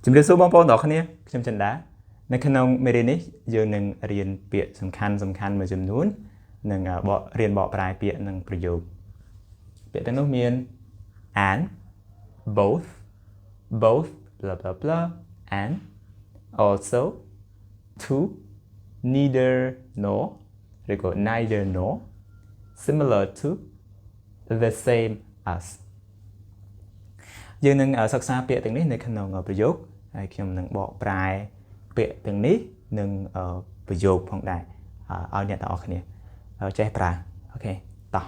ជំរាបសួរបងប្អូនទាំងអស់គ្នាខ្ញុំចិនដានៅក្នុងមេរៀននេះយើងនឹងរៀនពាក្យសំខាន់មួយចំនួននិងរៀនបកប្រែពាក្យនិងប្រយោគពាក្យទាំងនោះមាន and both blah blah blah and also to neither nor ឬក៏ neither nor similar to the same as យើងនឹងសិក្សាពាក្យទាំងនេះនៅក្នុងប្រយោគហើយខ្ញុំនឹងបកប្រែពាក្យទាំងនេះនឹងប្រយោគផងដែរឲ្យអ្នកទាំងអស់គ្នាចេះប្រើអូខេតោះ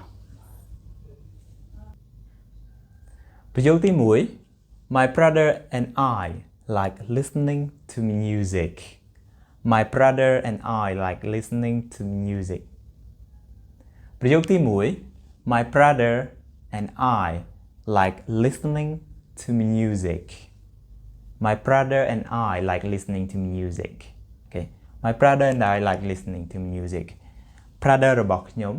ប្រយោគទី1 My brother and I like listening to music My brother and I like listening to music ប្រយោគទី1 My brother and I like listening to music My brother and I like listening to music okay My brother and I like listening to music brother របស់ខ្ញុំ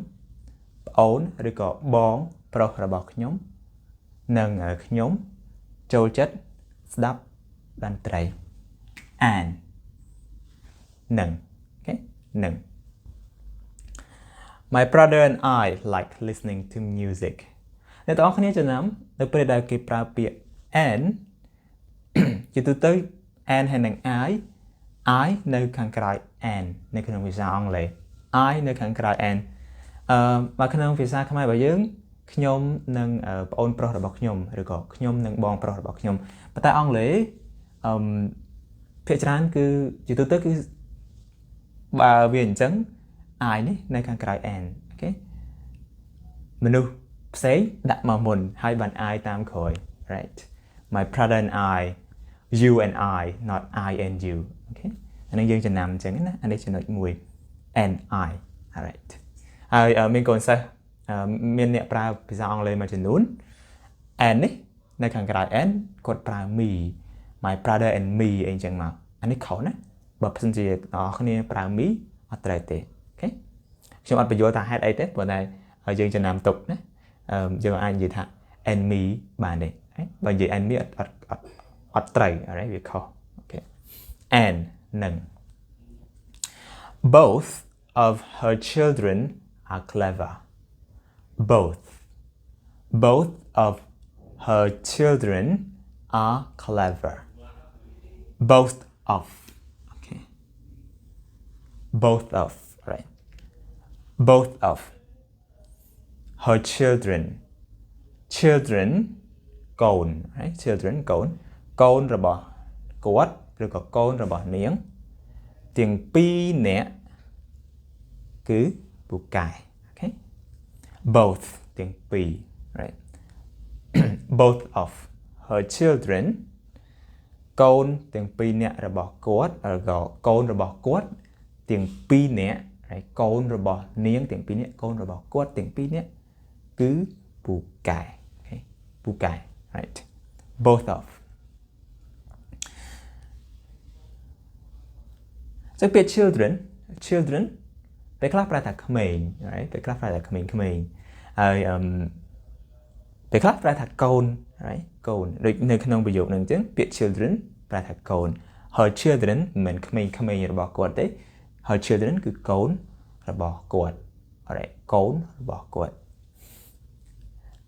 ប្អូនឬក៏បងប្រុសរបស់ខ្ញុំនិងខ្ញុំចូលចិត្តស្ដាប់តន្ត្រី and និង okay និង My brother and I like listening to music អ្នកទាំងអស់គ្នាចំណាំនៅពេលដែលគេប្រើពាក្យ and ជាទូទៅ and ហើយនឹង I នៅខាងក្រោយ and នៅក្នុងភាសាអង់គ្លេស I នៅខាងក្រោយ and មកក្នុងភាសាខ្មែររបស់យើងខ្ញុំនិងប្អូនប្រុសរបស់ខ្ញុំឬក៏ខ្ញុំនិងបងប្រុសរបស់ខ្ញុំប៉ុន្តែអង់គ្លេសភាគច្រើនគឺជាទូទៅគឺបើវាអញ្ចឹង I នេះនៅខាងក្រោយ and អូខេមនុស្សផ្សេងដាក់មកមុនហើយបាន I តាមក្រោយ right My brother and I you and I not I and you អូខេអានេះយើងចំណាំអញ្ចឹងណាអានេះចំណុច1 and I alright ហើយមានកូនសិស្សមានអ្នកប្រើភាសាអង់គ្លេសមួយចំនួន and នេះនៅខាងក្រៅ and គាត់ប្រើ me my brother and me អីចឹងមកអានេះខុសណាបើមិនជាអ្នកគ្នាប្រើ me អត់ត្រូវទេអូខេខ្ញុំអត់បញ្យល់ថាហេតុអីទេព្រោះតែយើងចំណាំទុកណាយើងអាចនិយាយថា and me បានទេបើនិយាយ and me អត់ត្រូវអរិយវាខុសអូខេ and នឹង both of her children are clever both of her children are clever both of okay both of right both of her childrenកូន right children កូនរបស់គាត់ឬក៏កូនរបស់នាងទាំងពីរនាក់គឺពូកែ okay both ទាំងពីរ right both of her children កូនទាំងពីរនាក់របស់គាត់ឬក៏កូនរបស់គាត់ទាំងពីរនាក់ right កូនរបស់នាងទាំងពីរនាក់កូនរបស់គាត់ទាំងពីរនាក់គឺពូកែ okay ពូកែ right both of ចឹងពាក្យ children ពេលខ្លះប្រើថាក្មេង right ពេលខ្លះប្រើថាក្មេងហើយពេលខ្លះប្រើថាកូន right កូនដូចនៅក្នុងប្រយោគហ្នឹងអញ្ចឹងពាក្យ children ប្រើថាកូន her children មិនមែនក្មេងរបស់គាត់ទេ her children គឺកូនរបស់គាត់ alright កូនរបស់គាត់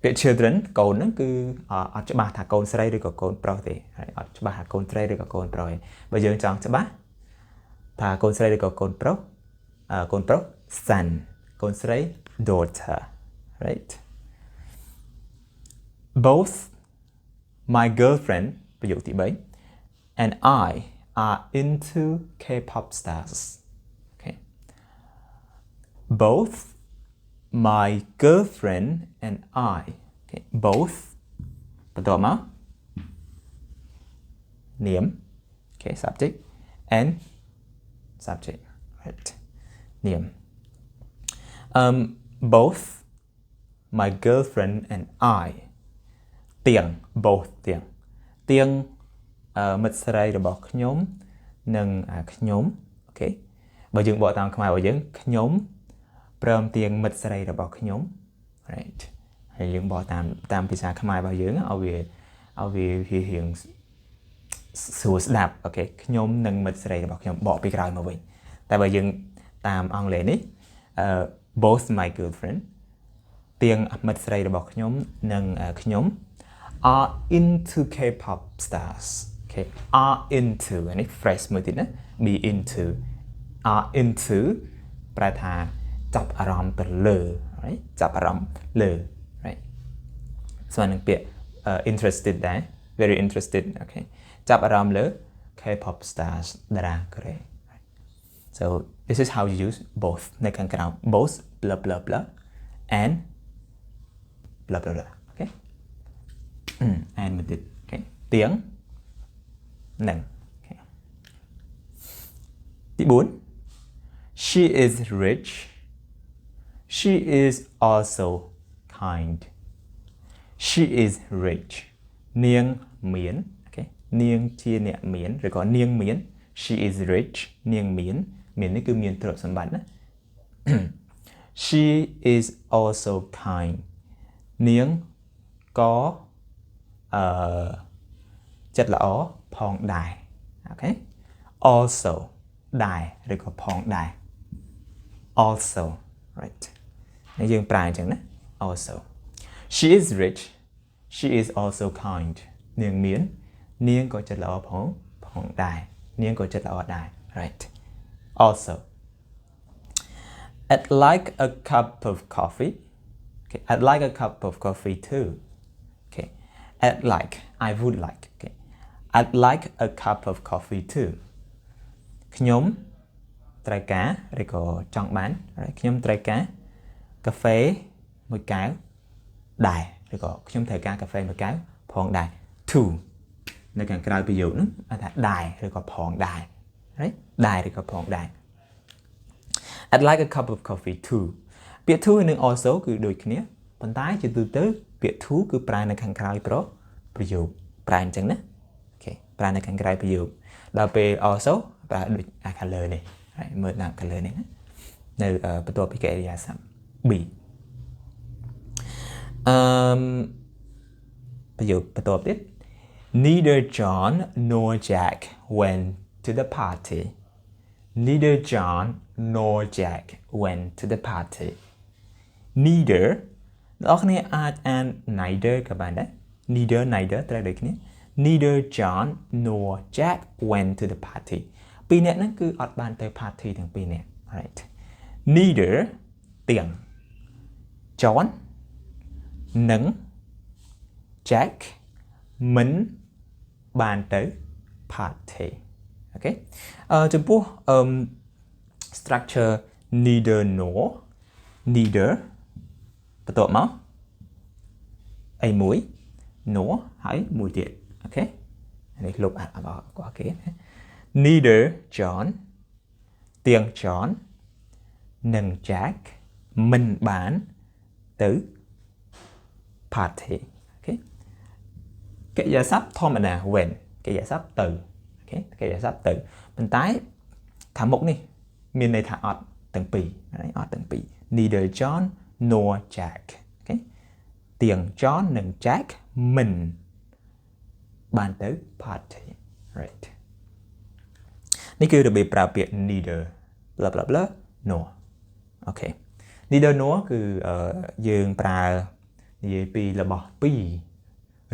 ពាក្យ children កូនហ្នឹងគឺអត់ច្បាស់ថាកូនស្រីឬក៏កូនប្រុសទេអត់ច្បាស់ថាកូនស្រីឬក៏កូនប្រុសទេបើយើងចង់ច្បាស់ថាកូនស្រីឬក៏កូនប្រុសson កូនស្រី daughter right both my girlfriend ប្រយោគទី3 and I are into K-pop stars okay both my girlfriend and I okay both បន្តមក name okay subject and subject right name both my girlfriend and I ទាំង both ទាំងមិត្តស្រីរបស់ខ្ញុំនិងខ្ញុំអូខេបើយើងបកតាមខ្មែររបស់យើងខ្ញុំព្រមទាំងមិត្តស្រីរបស់ខ្ញុំ right ហើយយើងបកតាមភាសាខ្មែររបស់យើងឲ្យវារៀង ស្រួលស្ដាប់អូខេខ្ញុំនិងមិត្តស្រីរបស់ខ្ញុំបកពីក្រោយមកវិញតែបើយើងតាមអង់គ្លេសនេះboth my girlfriend ទាំងមិត្តស្រីរបស់ខ្ញុំនិងខ្ញុំ are into K-pop stars okay are into នេះ phrase មួយទៀតណា be into are into ប្រែថាចាប់អារម្មណ៍ទៅលើ right ចាប់អារម្មណ៍លើ right ស្មើនឹងពាក្យinterested ដែរ very interested okay ចាប់អារម្មណ៍លើ K-pop stars តារាកូរ៉េ so this is how you use both នៅខាងក្រោម both blah blah blah and blah blah blah okay and មួយទៀត okay ទៀងនឹង okay ទី4 she is rich she is also kind she is rich នាងមាន okay នាងជាអ្នកមានឬក៏នាងមាន she is rich នាងមាននេះគឺមានទ្រព្យសម្បត្តិណា she is also kind នាងក៏ចិត្តល្អផងដែរអូខេ also ដែរឬក៏ផងដែរ also right ហើយយើងប្រើអញ្ចឹងណា also she is rich she is also kind នាងមាននាងក៏ចិត្តល្អផងដែរនាងក៏ចិត្តល្អដែរ right also I'd like a cup of coffee okay I'd like a cup of coffee too okay I'd like I would like okay I'd like a cup of coffee too ខ្ញុំត្រូវការឬក៏ចង់បានខ្ញុំត្រូវការកាហ្វេមួយកែវដែរឬក៏ខ្ញុំត្រូវការកាហ្វេមួយកែវផងដែរ too នៅខាងក្រៅប្រយោគហ្នឹងថាដែរឬក៏ផងដែរ right ដែរឬក៏ផងដែរ I'd like a cup of coffee too ពាក្យ too និង also គឺដូចគ្នាប៉ុន្តែជាទូទៅពាក្យ too គឺប្រើនៅខាងក្រោយប្រយោគប្រើអញ្ចឹងណាអូខេប្រើនៅខាងក្រោយប្រយោគដល់ពេល also ប្រើដូចខាងលើនេះហើយមើលដាក់ខាងលើនេះណានៅបន្ទាប់ពីកិរិយាសព្ទ be ប្រយោគបន្ទាប់ទៀត Neither John nor Jack went to the party Neither John nor Jack went to the party Neither អ្នកនរអាចអាន neither ក៏បានដែរ neither ត្រូវដូចគ្នា Neither John nor Jack went to the party ពីរនាក់ហ្នឹងគឺអត់បានទៅ party ទាំងពីរនាក់ right Neither ទាំង John និង Jack មិនបានទៅ party អូខេចំពោះstructure neither nor neither បន្ទាប់មកអីមួយ nor ហើយមួយទៀតអូខេនេះលុបអត់គេ neither John ទាំង John និង Jack មិនបានទៅ party អូខេកិរិយាសព្ទធម្មតា when កិរិយាសព្ទទៅអូខេកិរិយាសព្ទទៅប៉ុន្តែខាងមុខនេះមានន័យថាអត់ទាំងពីរអត់ទាំងពីរ neither John nor Jack អូខេទាំង John និង Jack មិនបានទៅ party right នេះគឺរបៀបប្រើពាក្យ neither blah blah blah nor អូខេ neither nor គឺយើងប្រើនិយាយពីរបស់ពីរ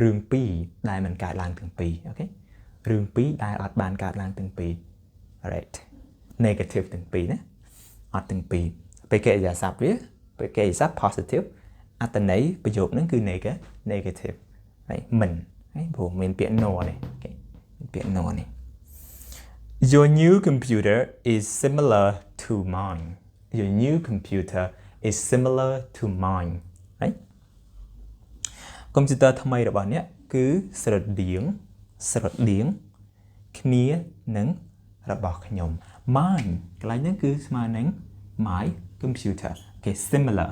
រឿងពីរដែលមិនកើតឡើងទាំងពីរអូខេរឿងពីរដែលអត់បានកើតឡើងទាំងពីរ right negative ទាំងពីរណាអត់ទាំងពីរពេលកិរិយាសព្ទវាពេលកិរិយាសព្ទ positive អត្ថន័យប្រយោគហ្នឹងគឺ negative ហើយមិនហើយព្រោះមានពាក្យ no នេះអូខេមានពាក្យ no នេះ Your new computer is similar to mine Your new computer is similar to mine right កុំព្យូទ័រថ្មីរបស់អ្នកគឺស្រដៀងគ្នានឹងរបស់ខ្ញុំ mine កន្លែងហ្នឹងគឺស្មើនឹង my computer គេ similar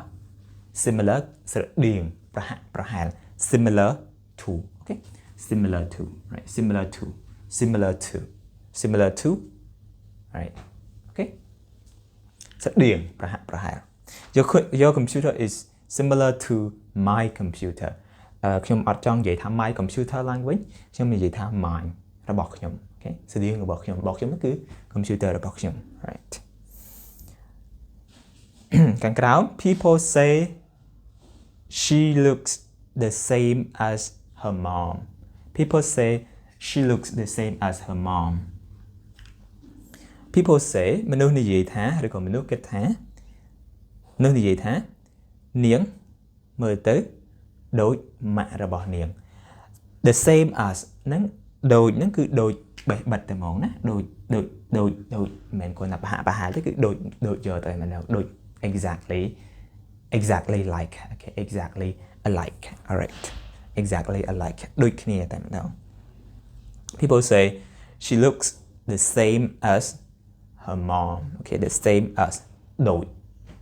ស្រដៀងប្រហែល similar to អូខេ similar to right similar to right អូខេស្រដៀងប្រហែល Your computer is similar to my computer ខ្ញុំអត់ចង់និយាយថា my computer ឡើងវិញខ្ញុំនិយាយថា mine របស់ខ្ញុំ okay studio របស់ខ្ញុំគឺ computer របស់ខ្ញុំ right ខាងក្រោម people say she looks the same as her mom people say she looks the same as her mom people say មនុស្សនិយាយថាឬក៏មនុស្សគិតថាមនុស្សនិយាយថានាងមើលទៅដូចម៉ាក់របស់នាង the same as ហ្នឹងដូចហ្នឹងគឺដូចបេះបិទតែហ្មងណាដូចមិនគួរណាប្រហែលទេគឺដូចយកទៅមកដូច exactly like okay exactly alike alright exactly alike ដូចគ្នាតែម្ដង people say she looks the same as her mom okay the same as ដូច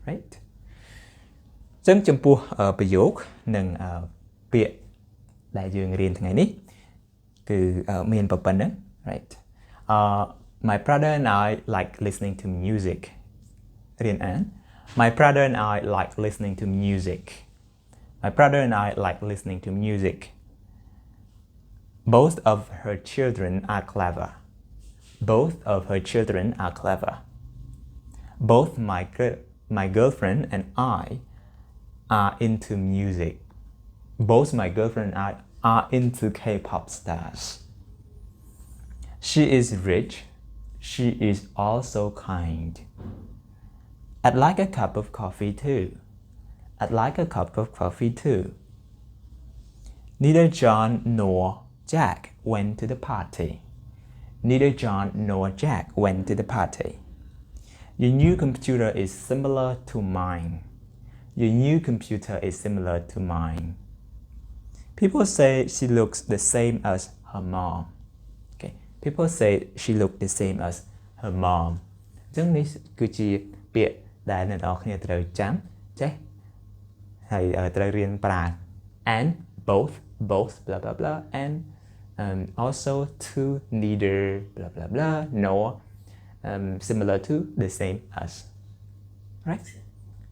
right ចឹងចំពោះប្រយោគនិងពាក្យដែលយើងរៀនថ្ងៃនេះគឺមានប៉ុណ្ណឹង right my brother and I like listening to music រៀនអាន my brother and I like listening to music my brother and I like listening to music both of her children are clever both of her children are clever both my girlfriend and I are into music both my girlfriend and I are into K-pop stars she is rich she is also kind I'd like a cup of coffee too I'd like a cup of coffee too neither John nor Jack went to the party neither John nor Jack went to the party your new computer is similar to mine your new computer is similar to mine people say she looks the same as her mom okay people say she looks the same as her mom ចឹងនេះគឺជាពាក្យដែលអ្នកនរគ្នាត្រូវចាំចេះហើយត្រូវរៀនប្រើ and both blah blah blah and also to neither blah blah blah nor similar to the same as right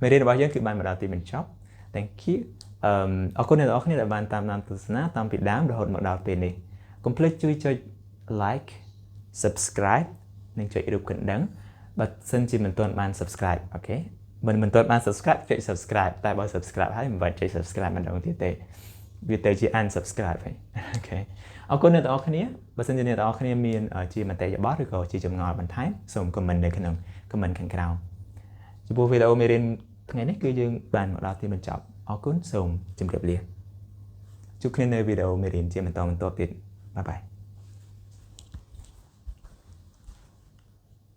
មេរៀនរបស់យើងគឺបានមកដល់ទីបញ្ចប់ thank you អរគុណអ្នកនរគ្នាដែលបានតាមដានទស្សនាតាំងពីដើមរហូតមកដល់ពេលនេះកុំភ្លេចជួយចុច like subscribe និងចុចរូបកណ្ដឹងបើសិនជាមិនទាន់បាន subscribe អូខេមិនទាន់បាន subscribe ចុច subscribe តែបើ subscribe ហើយមិនបាច់ចុច subscribe ម្ដងទៀតទេវាទៅជា unsubscribe ហើយអូខេអរគុណអ្នកនរគ្នាបើសិនជាអ្នកនរគ្នាមានជាមតិយោបល់ឬក៏ជាចម្ងល់បន្ថែមសូម comment នៅក្នុង comment ខាងក្រោមចំពោះវីដេអូមេរៀនថ្ងៃនេះគឺយើងបានមកដល់ទីបញ្ចប់អរគុណសូមជម្រាបលាជួបគ្នានៅវីដេអូមេរៀនជាបន្តទៀតបាយបាយ